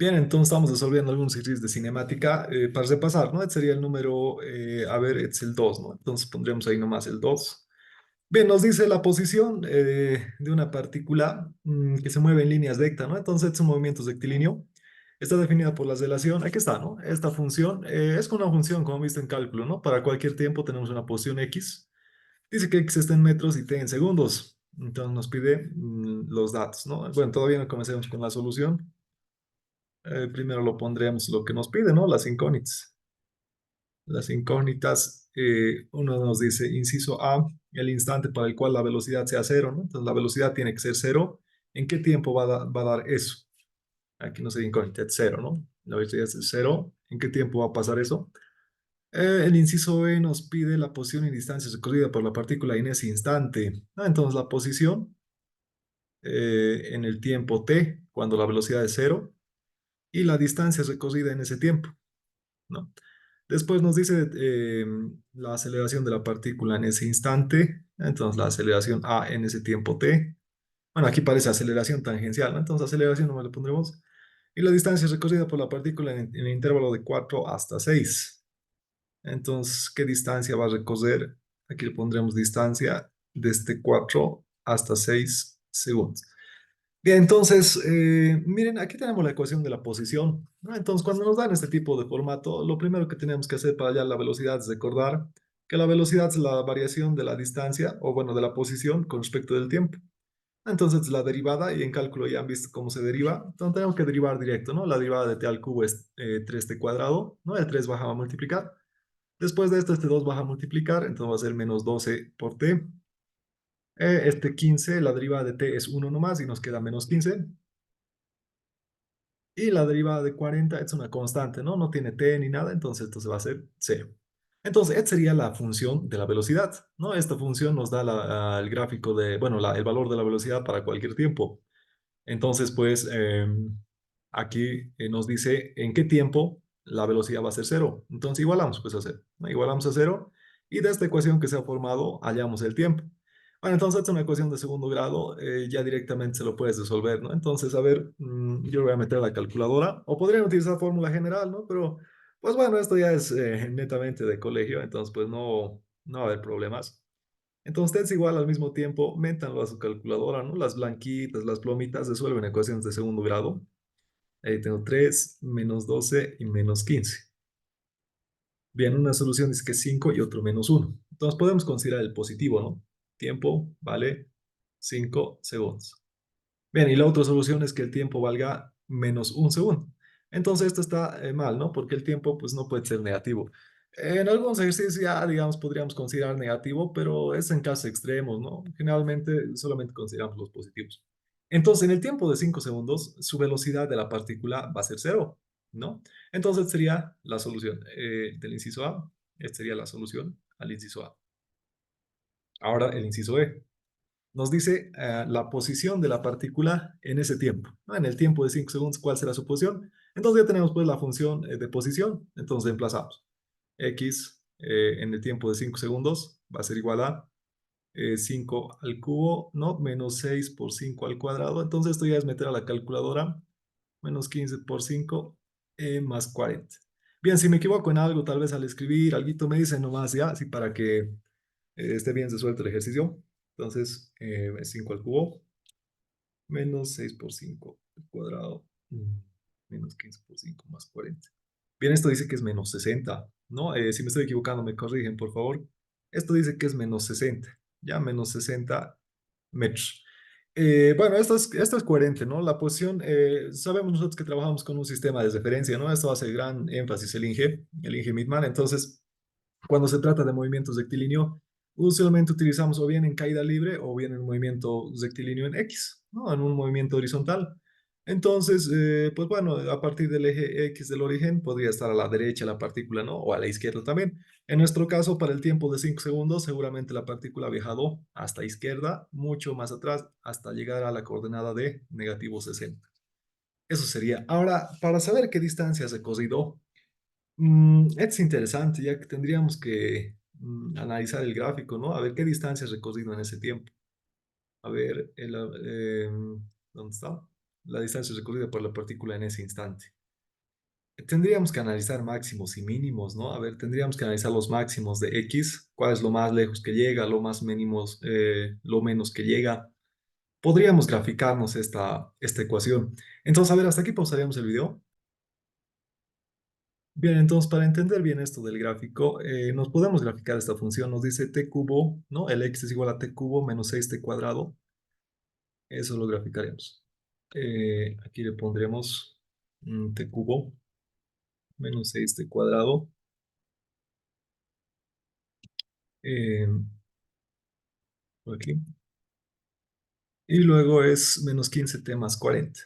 Bien, entonces estamos resolviendo algunos ejercicios de cinemática para repasar, ¿no? Este sería el número, a ver, este es el 2, ¿no? Entonces pondremos ahí nomás el 2. Bien, nos dice la posición de una partícula que se mueve en líneas rectas, ¿no? Entonces, este es un movimiento rectilíneo. Está definida por la relación, aquí está, ¿no? Esta función es una función, como visto en cálculo, ¿no? Para cualquier tiempo tenemos una posición x. Dice que x está en metros y t en segundos. Entonces nos pide los datos, ¿no? Bueno, todavía no comencemos con la solución. Primero lo pondremos lo que nos pide, ¿no? Las incógnitas. Las incógnitas, uno nos dice, inciso A, el instante para el cual la velocidad sea cero, ¿no? Entonces la velocidad tiene que ser cero. ¿En qué tiempo va a dar eso? Aquí no sé incógnita, es cero, ¿no? La velocidad es cero. ¿En qué tiempo va a pasar eso? El inciso B nos pide la posición y distancia recorrida por la partícula en ese instante. Entonces la posición en el tiempo t, cuando la velocidad es cero, y la distancia recorrida en ese tiempo, ¿no? Después nos dice la aceleración de la partícula en ese instante, entonces la aceleración a en ese tiempo t. Bueno, aquí parece aceleración tangencial, ¿no? Entonces aceleración nomás le pondremos. Y la distancia recorrida por la partícula en el intervalo de 4 hasta 6. Entonces, ¿qué distancia va a recorrer? Aquí le pondremos distancia desde 4 hasta 6 segundos. Bien, entonces, miren, aquí tenemos la ecuación de la posición, ¿no? Entonces, cuando nos dan este tipo de formato, lo primero que tenemos que hacer para hallar la velocidad es recordar que la velocidad es la variación de la distancia, o bueno, de la posición con respecto del tiempo. Entonces, la derivada, y en cálculo ya han visto cómo se deriva, entonces tenemos que derivar directo, ¿no? La derivada de t al cubo es 3t cuadrado, ¿no? El 3 baja a multiplicar. Después de esto, este 2 baja a multiplicar, entonces va a ser menos 12 por t. Este 15, la derivada de t es 1 nomás y nos queda menos 15. Y la derivada de 40 es una constante, ¿no? No tiene t ni nada, entonces esto se va a hacer cero. Entonces, esta sería la función de la velocidad, ¿no? Esta función nos da el gráfico de, bueno, el valor de la velocidad para cualquier tiempo. Entonces, pues, aquí nos dice en qué tiempo la velocidad va a ser cero. Entonces, igualamos, pues, a cero, ¿no? Igualamos a cero y de esta ecuación que se ha formado, hallamos el tiempo. Bueno, entonces, esta es una ecuación de segundo grado, ya directamente se lo puedes resolver, ¿no? Entonces, a ver, yo le voy a meter a la calculadora, o podrían utilizar fórmula general, ¿no? Pero, pues bueno, esto ya es netamente de colegio, entonces, pues no va a haber problemas. Entonces, ustedes igual al mismo tiempo, métanlo a su calculadora, ¿no? Las blanquitas, las plomitas resuelven ecuaciones de segundo grado. Ahí tengo 3 menos 12 y menos 15. Bien, una solución dice que es 5 y otro menos uno. Entonces podemos considerar el positivo, ¿no? Tiempo vale 5 segundos. Bien, y la otra solución es que el tiempo valga menos un segundo. Entonces esto está mal, ¿no? Porque el tiempo pues no puede ser negativo. En algunos ejercicios ya, digamos, podríamos considerar negativo, pero es en casos extremos, ¿no? Generalmente solamente consideramos los positivos. Entonces, en el tiempo de 5 segundos, su velocidad de la partícula va a ser cero, ¿no? Entonces sería la solución del inciso A. Esta sería la solución al inciso A. Ahora el inciso B nos dice la posición de la partícula en ese tiempo, ¿no? En el tiempo de 5 segundos, ¿cuál será su posición? Entonces ya tenemos pues la función de posición, entonces reemplazamos. X en el tiempo de 5 segundos va a ser igual a 5 al cubo, ¿no? Menos 6 por 5 al cuadrado. Entonces esto ya es meter a la calculadora, menos 15 por 5 más 40. Bien, si me equivoco en algo, tal vez al escribir, algo me dicen nomás ya, así para que esté bien resuelto el ejercicio. Entonces, es 5 al cubo, menos 6 por 5 al cuadrado, menos 15 por 5 más 40. Bien, esto dice que es menos 60, ¿no? Si me estoy equivocando, me corrigen, por favor. Esto dice que es menos 60, ya menos 60 metros. Bueno, esto es coherente, ¿no? La posición, sabemos nosotros que trabajamos con un sistema de referencia, ¿no? Esto hace gran énfasis el Inge Midman. Entonces, cuando se trata de movimientos rectilíneo, usualmente utilizamos o bien en caída libre o bien en un movimiento rectilíneo en X, ¿no? En un movimiento horizontal. Entonces, pues bueno, a partir del eje X del origen podría estar a la derecha la partícula, ¿no? O a la izquierda también. En nuestro caso, para el tiempo de 5 segundos, seguramente la partícula ha viajado hasta izquierda, mucho más atrás, hasta llegar a la coordenada de negativo 60. Eso sería. Ahora, para saber qué distancia se recorrido, es interesante, ya que tendríamos que analizar el gráfico, ¿no? A ver qué distancia has recorrido en ese tiempo. A ver, ¿dónde está? la distancia recorrida por la partícula en ese instante. Tendríamos que analizar máximos y mínimos, ¿no? A ver, tendríamos que analizar los máximos de X, cuál es lo más lejos que llega, lo más mínimos, lo menos que llega. Podríamos graficarnos esta ecuación. Entonces, a ver, hasta aquí pausaríamos el video. Bien, entonces para entender bien esto del gráfico, nos podemos graficar esta función. Nos dice t cubo, ¿no? El x es igual a t cubo menos 6t cuadrado. Eso lo graficaremos. Aquí le pondremos t cubo menos 6t cuadrado. eh, por aquí. Y luego es menos 15t más 40.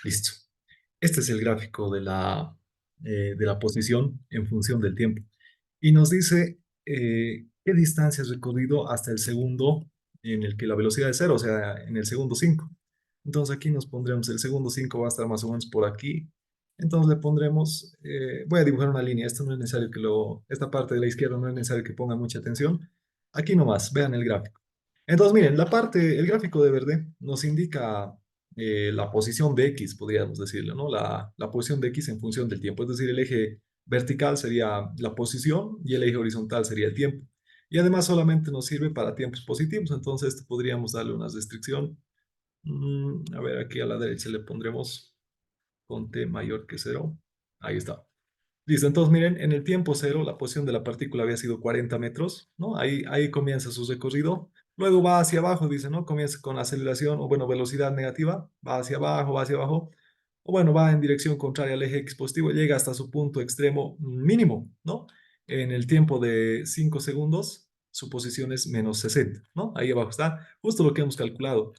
Listo. Este es el gráfico de la posición en función del tiempo. Y nos dice qué distancia has recorrido hasta el segundo en el que la velocidad es cero, o sea, en el segundo 5. Entonces aquí nos pondremos, el segundo 5 va a estar más o menos por aquí. Entonces le pondremos, voy a dibujar una línea, esto no es necesario esta parte de la izquierda no es necesario que ponga mucha atención. Aquí nomás, vean el gráfico. Entonces miren, el gráfico de verde nos indica la posición de X, podríamos decirlo, ¿no? La posición de X en función del tiempo, es decir, el eje vertical sería la posición y el eje horizontal sería el tiempo. Y además solamente nos sirve para tiempos positivos, entonces esto podríamos darle una restricción. A ver, aquí a la derecha le pondremos con t mayor que cero. Ahí está. Listo, entonces miren, en el tiempo cero la posición de la partícula había sido 40 metros, ¿no? Ahí comienza su recorrido. Luego va hacia abajo, dice, ¿no? Comienza con aceleración o, bueno, velocidad negativa, va hacia abajo, o bueno, va en dirección contraria al eje x positivo, llega hasta su punto extremo mínimo, ¿no? En el tiempo de 5 segundos, su posición es menos 60, ¿no? Ahí abajo está, justo lo que hemos calculado.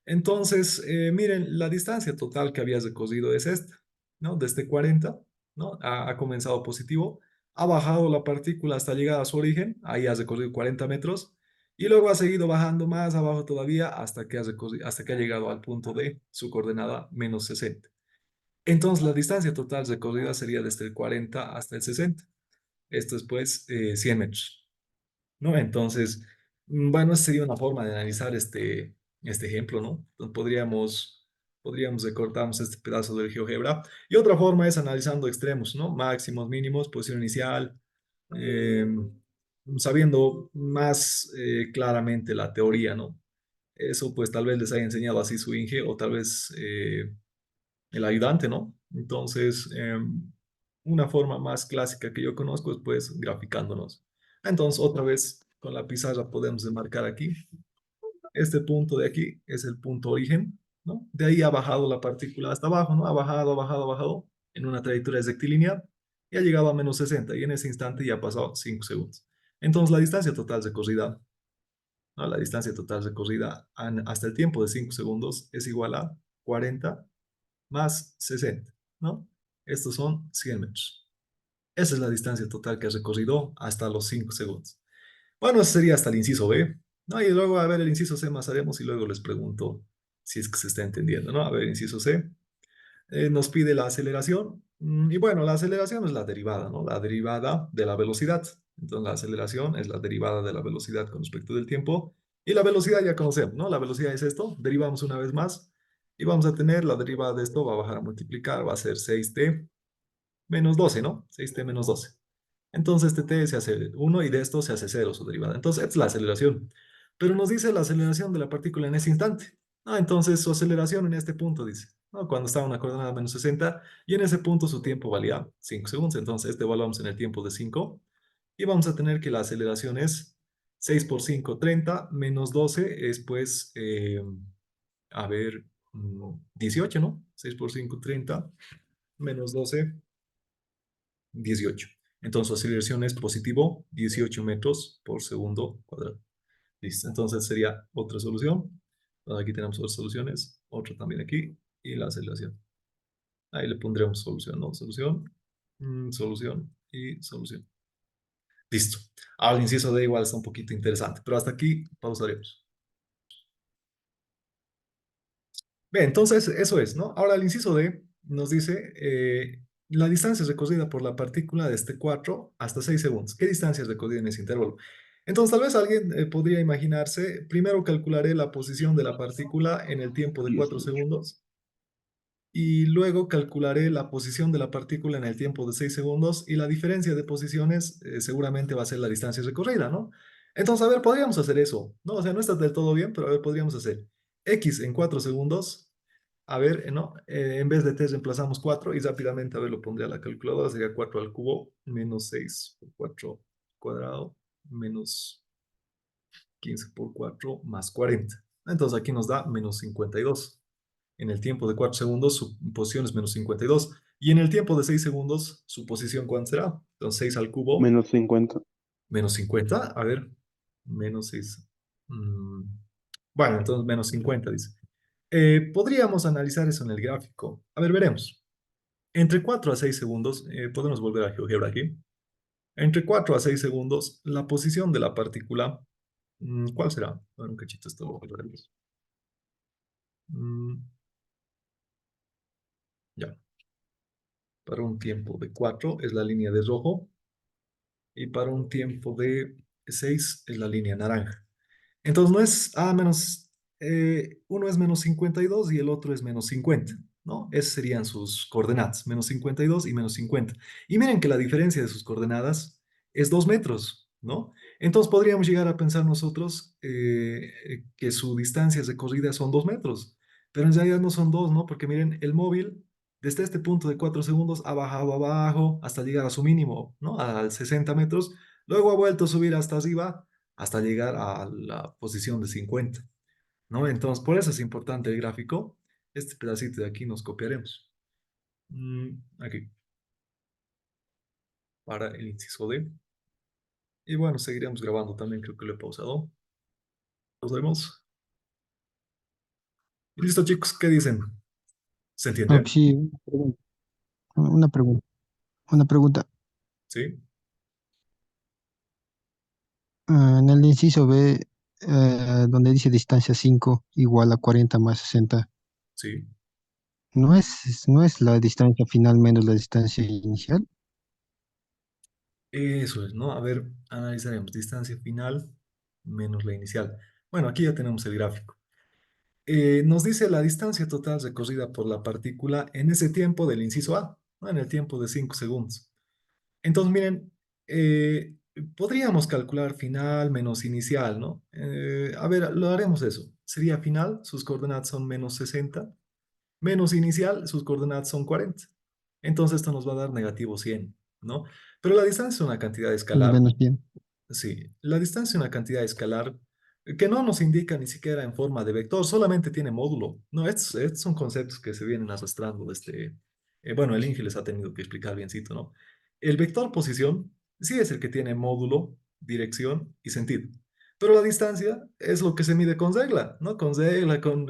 Entonces, miren, la distancia total que habías recorrido es esta, ¿no? Desde 40, ¿no? Ha comenzado positivo, ha bajado la partícula hasta llegar a su origen, ahí has recorrido 40 metros, y luego ha seguido bajando más abajo todavía hasta que ha llegado al punto de su coordenada menos 60. Entonces, la distancia total recorrida sería desde el 40 hasta el 60. Esto es pues 100 metros. ¿No? Entonces, bueno, esa sería una forma de analizar este ejemplo, ¿no? Entonces podríamos recortarnos este pedazo del GeoGebra. Y otra forma es analizando extremos, ¿no? Máximos, mínimos, posición inicial, eh, sabiendo más claramente la teoría, ¿no? Eso pues tal vez les haya enseñado así su Inge o tal vez el ayudante, ¿no? Entonces, una forma más clásica que yo conozco es pues graficándonos. Entonces, otra vez con la pizarra podemos enmarcar aquí. Este punto de aquí es el punto origen, ¿no? De ahí ha bajado la partícula hasta abajo, ¿no? Ha bajado en una trayectoria rectilínea y ha llegado a menos 60 y en ese instante ya ha pasado 5 segundos. Entonces, la distancia total recorrida, ¿no? La distancia total recorrida hasta el tiempo de 5 segundos es igual a 40 más 60, ¿no? Estos son 100 metros. Esa es la distancia total que has recorrido hasta los 5 segundos. Bueno, eso sería hasta el inciso B, ¿no? Y luego, a ver, el inciso C más haremos y luego les pregunto si es que se está entendiendo, ¿no? A ver, inciso C, nos pide la aceleración. Y bueno, la aceleración es la derivada, ¿no? La derivada de la velocidad. Entonces, la aceleración es la derivada de la velocidad con respecto del tiempo. Y la velocidad ya conocemos, ¿no? La velocidad es esto. Derivamos una vez más y vamos a tener la derivada de esto, va a bajar a multiplicar, va a ser 6t menos 12, ¿no? 6t menos 12. Entonces este t se hace 1 y de esto se hace cero su derivada. Entonces, esta es la aceleración. Pero nos dice la aceleración de la partícula en ese instante. Entonces, su aceleración en este punto, dice, ¿no? Cuando estaba en una coordenada menos 60, y en ese punto su tiempo valía 5 segundos. Entonces, este evaluamos en el tiempo de 5, y vamos a tener que la aceleración es 6 por 5, 30, menos 12 es pues, a ver, 18, ¿no? 6 por 5, 30, menos 12, 18. Entonces, su aceleración es positivo 18 metros por segundo cuadrado. Listo. Entonces, sería otra solución. Aquí tenemos otras soluciones. Otra también aquí. Y la aceleración. Ahí le pondremos solución, ¿no? Solución, solución y solución. Listo. Ahora el inciso D igual está un poquito interesante, pero hasta aquí pausaremos. Bien, entonces eso es, ¿no? Ahora el inciso D nos dice la distancia recorrida por la partícula desde 4 hasta 6 segundos. ¿Qué distancia es recorrida en ese intervalo? Entonces, tal vez alguien podría imaginarse, primero calcularé la posición de la partícula en el tiempo de 4 segundos y luego calcularé la posición de la partícula en el tiempo de 6 segundos y la diferencia de posiciones seguramente va a ser la distancia recorrida, ¿no? Entonces, a ver, podríamos hacer eso, ¿no? O sea, no está del todo bien, pero a ver, podríamos hacer x en 4 segundos. A ver, ¿no? En vez de t reemplazamos 4 y rápidamente, a ver, lo pondré a la calculadora, sería 4 al cubo menos 6 por 4 cuadrado menos 15 por 4 más 40. Entonces aquí nos da menos 52. En el tiempo de 4 segundos su posición es menos 52. Y en el tiempo de 6 segundos su posición ¿cuánto será? Entonces 6 al cubo -50. menos 50. A ver, menos 6. Bueno, entonces menos 50 dice. Podríamos analizar eso en el gráfico. A ver, veremos. Entre 4 a 6 segundos, podemos volver a GeoGebra aquí. Entre 4 a 6 segundos, la posición de la partícula, ¿cuál será? A ver, un cachito esto lo veremos. Mm, ya, para un tiempo de 4 es la línea de rojo y para un tiempo de 6 es la línea naranja. Entonces no es A menos, uno es menos 52 y el otro es menos 50, ¿no? Esas serían sus coordenadas, menos 52 y menos 50. Y miren que la diferencia de sus coordenadas es 2 metros, ¿no? Entonces podríamos llegar a pensar nosotros que su distancia recorrida son 2 metros, pero en realidad no son 2, ¿no? Porque miren, el móvil desde este punto de 4 segundos ha bajado abajo hasta llegar a su mínimo, ¿no? Al 60 metros, luego ha vuelto a subir hasta arriba hasta llegar a la posición de 50, ¿no? Entonces, por eso es importante el gráfico. Este pedacito de aquí nos copiaremos. Aquí, para el inciso D. Y bueno, seguiremos grabando también, creo que lo he pausado. Nos vemos. Y listo, chicos, ¿qué dicen? ¿Se Ah, entiende? sí, una pregunta, una pregunta. Sí, En el inciso B, donde dice distancia 5 igual a 40 más 60, sí. ¿no es la distancia final menos la distancia inicial? Eso es, ¿no? A ver, analizaremos distancia final menos la inicial. Bueno, aquí ya tenemos el gráfico. Nos dice la distancia total recorrida por la partícula en ese tiempo del inciso A, ¿no? En el tiempo de 5 segundos. Entonces, miren, eh, podríamos calcular final menos inicial, ¿no? A ver, lo haremos eso. Sería final, sus coordenadas son menos 60, menos inicial, sus coordenadas son 40. Entonces, esto nos va a dar negativo 100, ¿no? Pero la distancia es una cantidad escalar. Menos bien. Sí, la distancia es una cantidad escalar que no nos indica ni siquiera en forma de vector, solamente tiene módulo. No, estos son conceptos que se vienen arrastrando desde, bueno, el Inge les ha tenido que explicar biencito, ¿no? El vector posición sí es el que tiene módulo, dirección y sentido, pero la distancia es lo que se mide con regla, ¿no? Con regla, con,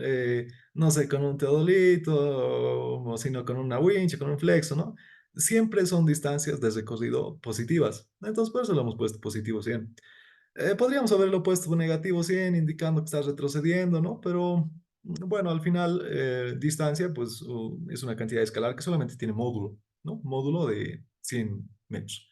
no sé, con un teodolito, o sino con una winch, con un flexo, ¿no? Siempre son distancias de recorrido positivas. Entonces, por eso lo hemos puesto positivo 100. Podríamos haberlo puesto negativo 100, indicando que está retrocediendo, ¿no? Pero bueno, al final, distancia, pues es una cantidad escalar que solamente tiene módulo, ¿no? Módulo de 100 metros.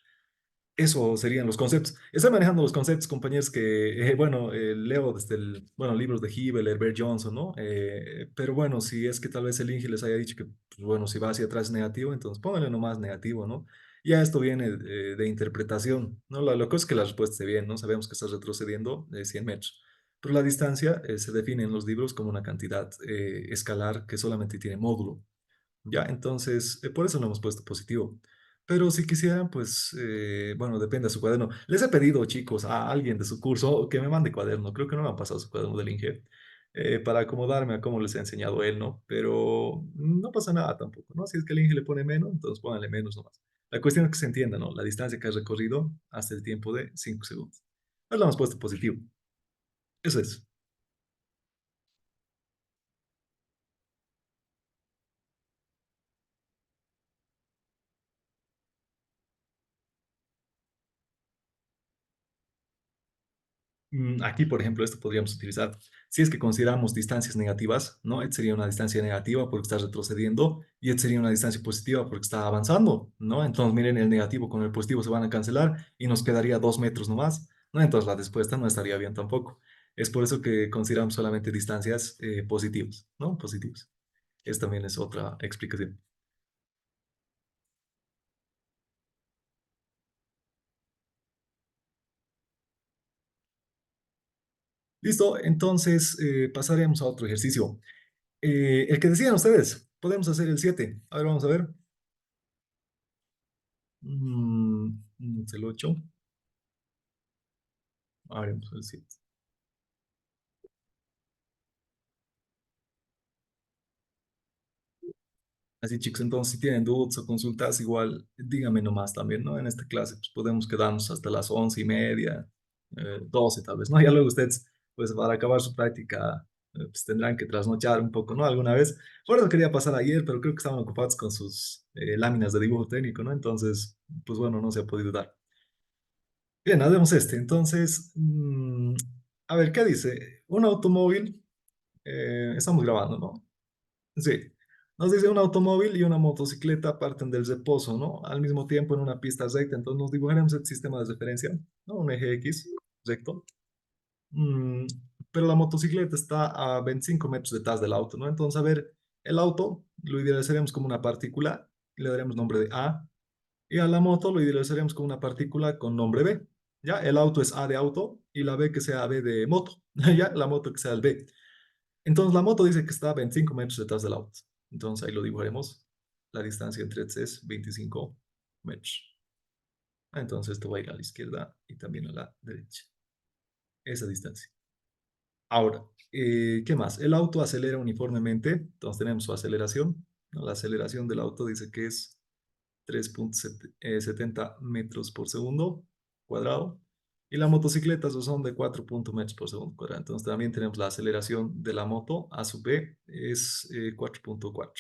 Eso serían los conceptos. Estoy manejando los conceptos, compañeros, que, bueno, leo desde el, bueno, libros de Hibel, Herbert Johnson, ¿no? Pero bueno, si es que tal vez el Inge les haya dicho que, pues, bueno, si va hacia atrás es negativo, entonces pónganle nomás negativo, ¿no? Ya esto viene de interpretación, ¿no? Lo que es que la respuesta esté bien, ¿no? Sabemos que está retrocediendo 100 metros. Pero la distancia se define en los libros como una cantidad escalar que solamente tiene módulo. Ya, entonces, por eso lo hemos puesto positivo. Pero si quisieran, pues, bueno, depende de su cuaderno. Les he pedido, chicos, a alguien de su curso que me mande cuaderno. Creo que no me han pasado su cuaderno del Inge, para acomodarme a cómo les ha enseñado él, ¿no? Pero no pasa nada tampoco, ¿no? Si es que el Inge le pone menos, entonces pónganle menos nomás. La cuestión es que se entienda, ¿no? La distancia que has recorrido hasta el tiempo de 5 segundos. Pues lo hemos puesto positivo. Eso es. Aquí, por ejemplo, esto podríamos utilizar. Si es que consideramos distancias negativas, ¿no? Esta sería una distancia negativa porque está retrocediendo y esta sería una distancia positiva porque está avanzando, ¿no? Entonces, miren, el negativo con el positivo se van a cancelar y nos quedaría 2 metros nomás, ¿no? Entonces la respuesta no estaría bien tampoco. Es por eso que consideramos solamente distancias positivas, ¿no? Positivas. Esta también es otra explicación. Listo, entonces pasaremos a otro ejercicio. El que decían ustedes, podemos hacer el 7. A ver, vamos a ver. Es el 8. Haremos el 7. Así chicos, entonces si tienen dudas o consultas, igual díganme nomás también, ¿no? En esta clase pues podemos quedarnos hasta las 11:30, 12 tal vez, ¿no? Ya luego ustedes, pues para acabar su práctica, pues tendrán que trasnochar un poco, ¿no? Alguna vez. Por eso quería pasar ayer, pero creo que estaban ocupados con sus láminas de dibujo técnico, ¿no? Entonces, pues bueno, no se ha podido dar. Bien, hacemos este. Entonces, a ver, ¿qué dice? Un automóvil, estamos grabando, ¿no? Sí. Nos dice un automóvil y una motocicleta parten del reposo, ¿no? Al mismo tiempo en una pista recta. Entonces nos dibujaremos el sistema de referencia, ¿no? Un eje X recto. Mm, pero la motocicleta está a 25 metros detrás del auto, ¿no? Entonces, a ver, el auto lo idealizaremos como una partícula y le daremos nombre de A. Y a la moto lo idealizaremos como una partícula con nombre B. ¿Ya? El auto es A de auto y la B que sea B de moto. ¿Ya? La moto que sea el B. Entonces la moto dice que está a 25 metros detrás del auto. Entonces ahí lo dibujaremos. La distancia entre es 25 metros. Entonces esto va a ir a la izquierda y también a la derecha. Esa distancia. Ahora, ¿qué más? El auto acelera uniformemente. Entonces tenemos su aceleración, ¿no? La aceleración del auto dice que es 3,70 metros por segundo cuadrado. Y la motocicleta esos son de 4 metros por segundo cuadrado. Entonces también tenemos la aceleración de la moto a su B es 4,4.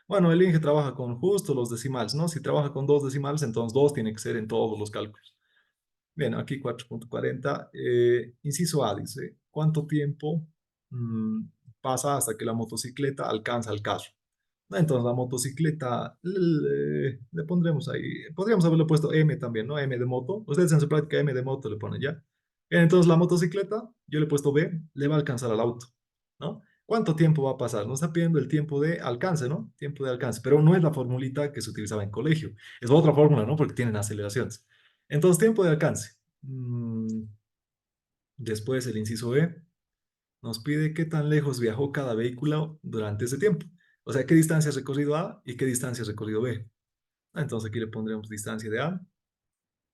Bueno, el INGE trabaja con justo los decimales, ¿no? Si trabaja con dos decimales, entonces dos tiene que ser en todos los cálculos. Bien, aquí 4,40. Inciso A dice, ¿cuánto tiempo mm, pasa hasta que la motocicleta alcanza el carro? No, entonces la motocicleta le pondremos ahí, podríamos haberle puesto M también, ¿no? M de moto. Ustedes en su práctica M de moto le ponen ya. Bien, entonces la motocicleta, yo le he puesto B, le va a alcanzar al auto, ¿no? ¿Cuánto tiempo va a pasar? Nos está pidiendo el tiempo de alcance, ¿no? Tiempo de alcance, pero no es la formulita que se utilizaba en colegio. Es otra fórmula, ¿no? Porque tienen aceleraciones. Entonces, tiempo de alcance. Después, el inciso B nos pide qué tan lejos viajó cada vehículo durante ese tiempo. O sea, qué distancia ha recorrido A y qué distancia ha recorrido B. Entonces, aquí le pondremos distancia de A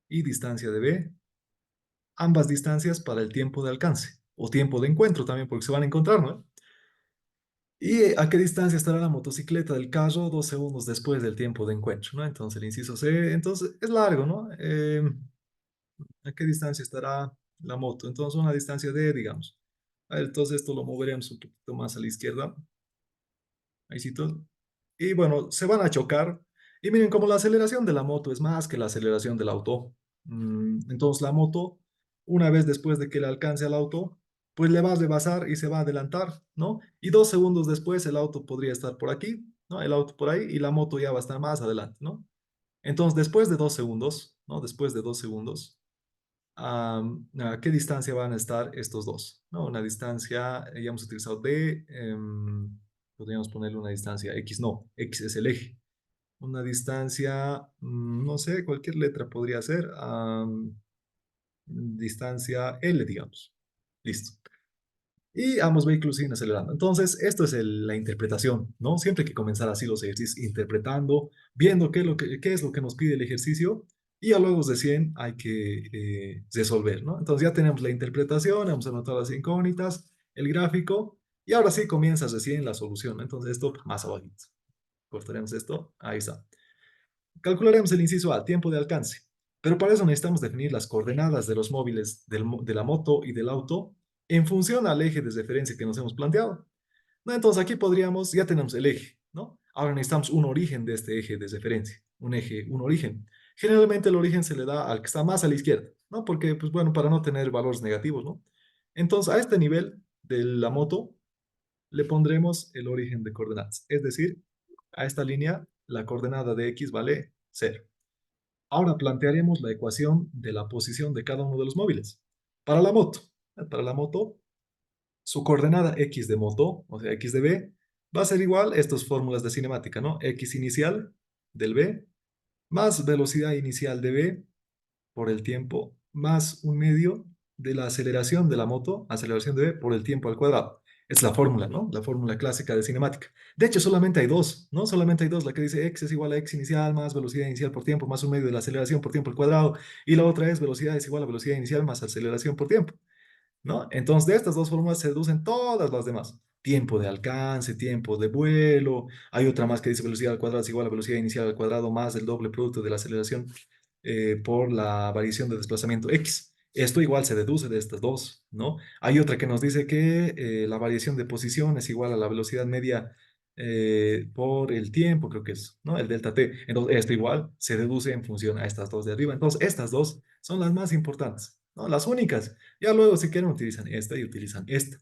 y distancia de B, ambas distancias para el tiempo de alcance o tiempo de encuentro también, porque se van a encontrar, ¿no? ¿Y a qué distancia estará la motocicleta del carro 2 segundos después del tiempo de encuentro, ¿no? Entonces, el inciso C, entonces es largo, ¿no? ¿A qué distancia estará la moto? Entonces, una distancia de, digamos. A ver, entonces esto lo moveremos un poquito más a la izquierda. Ahí sí todo. Y bueno, se van a chocar. Y miren, como la aceleración de la moto es más que la aceleración del auto. Entonces, la moto, una vez después de que le alcance al auto, pues le va a rebasar y se va a adelantar, ¿no? Y 2 segundos después el auto podría estar por aquí, ¿no? El auto por ahí y la moto ya va a estar más adelante, ¿no? Entonces, después de 2 segundos, ¿no? Después de 2 segundos, ¿a qué distancia van a estar estos dos? ¿No? Una distancia, ya hemos utilizado D, podríamos ponerle una distancia X, no, X es el eje. Una distancia, no sé, cualquier letra podría ser, distancia L, digamos. Listo. Y ambos vehículos siguen acelerando. Entonces, esto es la interpretación, ¿no? Siempre hay que comenzar así los ejercicios, interpretando, viendo qué es lo que nos pide el ejercicio, y a luego recién hay que resolver, ¿no? Entonces ya tenemos la interpretación, hemos anotado las incógnitas, el gráfico, y ahora sí comienza recién la solución, ¿no? Entonces esto más abajito. Cortaremos esto, ahí está. Calcularemos el inciso A, tiempo de alcance. Pero para eso necesitamos definir las coordenadas de los móviles de la moto y del auto en función al eje de referencia que nos hemos planteado. ¿No? Entonces aquí podríamos, ya tenemos el eje, ¿no? Ahora necesitamos un origen de este eje de referencia, un origen. Generalmente el origen se le da al que está más a la izquierda, ¿no? Porque, pues bueno, para no tener valores negativos, ¿no? Entonces a este nivel de la moto le pondremos el origen de coordenadas, es decir, a esta línea la coordenada de x vale 0. Ahora plantearemos la ecuación de la posición de cada uno de los móviles. Para la moto, para la moto, su coordenada x de moto, o sea, x de b, va a ser igual a estas fórmulas de cinemática, ¿no? X inicial del b más velocidad inicial de b por el tiempo más un medio de la aceleración de la moto, aceleración de v por el tiempo al cuadrado. Es la fórmula, ¿no? La fórmula clásica de cinemática. De hecho, solamente hay dos, ¿no? Solamente hay dos, la que dice x es igual a x inicial más velocidad inicial por tiempo más un medio de la aceleración por tiempo al cuadrado, y la otra es velocidad es igual a velocidad inicial más aceleración por tiempo. ¿No? Entonces, de estas dos fórmulas se deducen todas las demás. Tiempo de alcance, tiempo de vuelo. Hay otra más que dice velocidad al cuadrado es igual a velocidad inicial al cuadrado más el doble producto de la aceleración por la variación de desplazamiento x. Esto igual se deduce de estas dos, ¿no? Hay otra que nos dice que la variación de posición es igual a la velocidad media por el tiempo, creo que es, ¿no? El delta t. Entonces, esto igual se deduce en función a estas dos de arriba. Entonces, estas dos son las más importantes, ¿no? Las únicas. Ya luego, si quieren, utilizan esta y utilizan esta,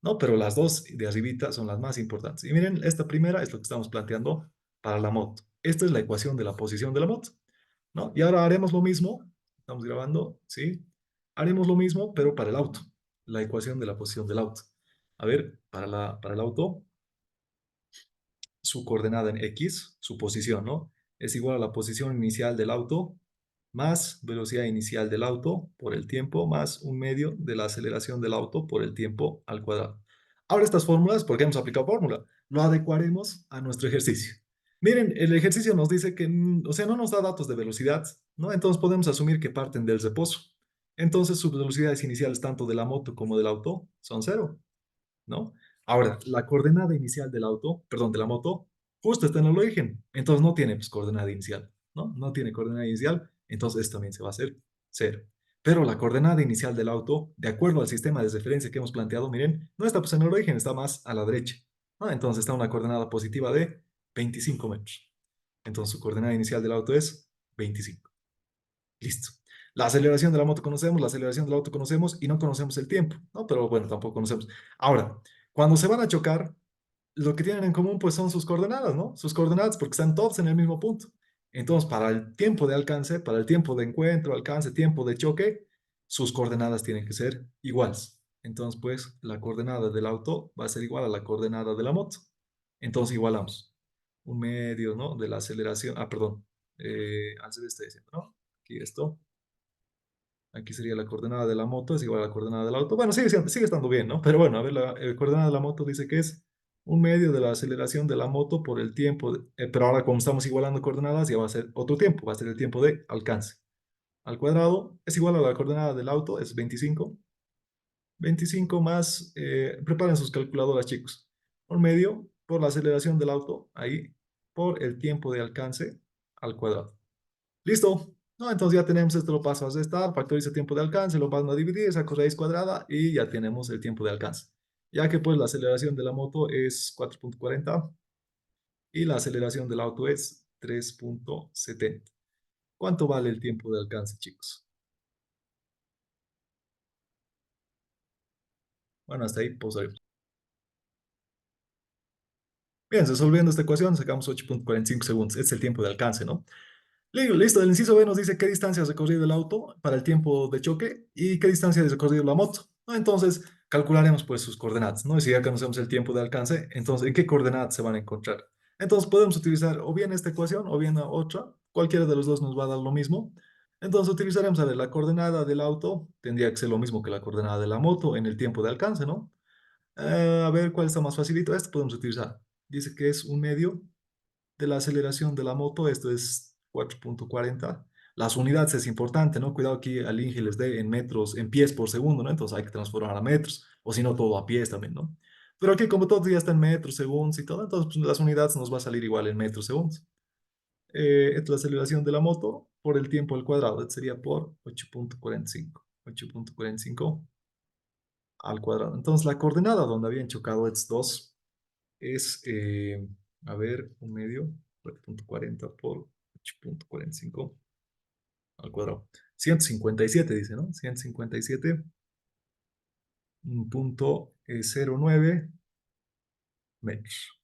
¿no? Pero las dos de arribita son las más importantes. Y miren, esta primera es lo que estamos planteando para la moto. Esta es la ecuación de la posición de la moto, ¿no? Y ahora haremos lo mismo, estamos grabando, ¿sí? Haremos lo mismo, pero para el auto, la ecuación de la posición del auto. A ver, para el auto, su coordenada en X, su posición, ¿no? Es igual a la posición inicial del auto más velocidad inicial del auto por el tiempo más un medio de la aceleración del auto por el tiempo al cuadrado. Ahora estas fórmulas, porque hemos aplicado fórmula, lo adecuaremos a nuestro ejercicio. Miren, el ejercicio nos dice que, o sea, no nos da datos de velocidad, ¿no? Entonces podemos asumir que parten del reposo. Entonces sus velocidades iniciales tanto de la moto como del auto son cero. ¿No? Ahora, la coordenada inicial del auto, perdón, de la moto, justo está en el origen. Entonces no tiene pues, coordenada inicial, ¿no? No tiene coordenada inicial, entonces esto también se va a hacer cero. Pero la coordenada inicial del auto, de acuerdo al sistema de referencia que hemos planteado, miren, no está pues en el origen, está más a la derecha, ¿no? Entonces está una coordenada positiva de 25 metros. Entonces su coordenada inicial del auto es 25. Listo. La aceleración de la moto conocemos, la aceleración del auto conocemos y no conocemos el tiempo, ¿no? Pero bueno, tampoco conocemos. Ahora, cuando se van a chocar, lo que tienen en común pues son sus coordenadas, ¿no? Sus coordenadas porque están todos en el mismo punto. Entonces, para el tiempo de alcance, para el tiempo de encuentro, alcance, tiempo de choque, sus coordenadas tienen que ser iguales. Entonces, pues, la coordenada del auto va a ser igual a la coordenada de la moto. Entonces, igualamos un medio, ¿no? De la aceleración, perdón, antes de este diciendo, ¿no? Aquí esto. Aquí sería la coordenada de la moto, es igual a la coordenada del auto. Bueno, sigue estando bien, ¿no? Pero bueno, a ver, la coordenada de la moto dice que es un medio de la aceleración de la moto por el tiempo, pero ahora como estamos igualando coordenadas, ya va a ser otro tiempo, va a ser el tiempo de alcance. Al cuadrado es igual a la coordenada del auto, es 25. 25 más, preparen sus calculadoras, chicos. Un medio por la aceleración del auto, ahí, por el tiempo de alcance al cuadrado. Listo. No, entonces ya tenemos esto, lo paso a restar, factoriza el tiempo de alcance, lo paso a dividir, saco raíz cuadrada y ya tenemos el tiempo de alcance. Ya que pues la aceleración de la moto es 4,40 y la aceleración del auto es 3,70. ¿Cuánto vale el tiempo de alcance, chicos? Bueno, hasta ahí pausaremos. Bien, resolviendo esta ecuación, sacamos 8,45 segundos. Este es el tiempo de alcance, ¿no? Listo, el inciso B nos dice qué distancia has recorrido el auto para el tiempo de choque y qué distancia has recorrido la moto, ¿no? Entonces, calcularemos pues sus coordenadas, ¿no? Y si ya conocemos el tiempo de alcance, entonces, ¿en qué coordenadas se van a encontrar? Entonces, podemos utilizar o bien esta ecuación o bien otra, cualquiera de los dos nos va a dar lo mismo. Entonces, utilizaremos, a ver, la coordenada del auto tendría que ser lo mismo que la coordenada de la moto en el tiempo de alcance, ¿no? A ver, ¿cuál está más facilito? Este podemos utilizar. Dice que es un medio de la aceleración de la moto, esto es 4,40. Las unidades es importante, ¿no? Cuidado aquí al Inge les dé en metros, en pies por segundo, ¿no? Entonces hay que transformar a metros, o si no, todo a pies también, ¿no? Pero aquí como todo ya está en metros, segundos y todo, entonces pues, las unidades nos va a salir igual en metros, segundos. Esta es la aceleración de la moto por el tiempo al cuadrado, esto sería por 8,45. 8,45 al cuadrado. Entonces la coordenada donde habían chocado estos dos es, a ver, un medio, 4,40 por 8,45 al cuadrado. 157 dice, ¿no? 157,09 metros.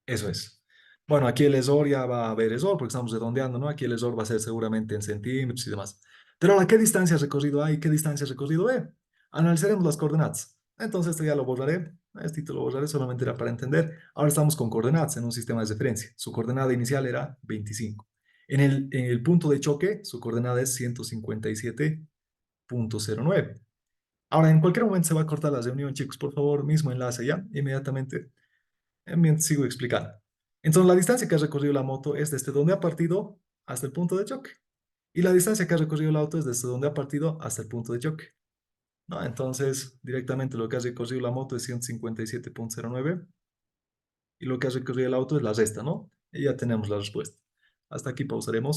Eso es. Bueno, aquí el ESOR ya va a haber ESOR porque estamos redondeando, ¿no? Aquí el ESOR va a ser seguramente en centímetros y demás. Pero ahora, ¿qué distancia ha recorrido A y qué distancia ha recorrido B? Analizaremos las coordenadas. Entonces, esto ya lo borraré. Este lo borraré solamente era para entender. Ahora estamos con coordenadas en un sistema de referencia. Su coordenada inicial era 25. En el punto de choque, su coordenada es 157,09. Ahora, en cualquier momento se va a cortar la reunión, chicos. Por favor, mismo enlace ya, inmediatamente. Mientras sigo explicando. Entonces, la distancia que ha recorrido la moto es desde donde ha partido hasta el punto de choque. Y la distancia que ha recorrido el auto es desde donde ha partido hasta el punto de choque. ¿No? Entonces, directamente lo que ha recorrido la moto es 157,09 y lo que ha recorrido el auto es la resta, ¿no? Y ya tenemos la respuesta. Hasta aquí pausaremos.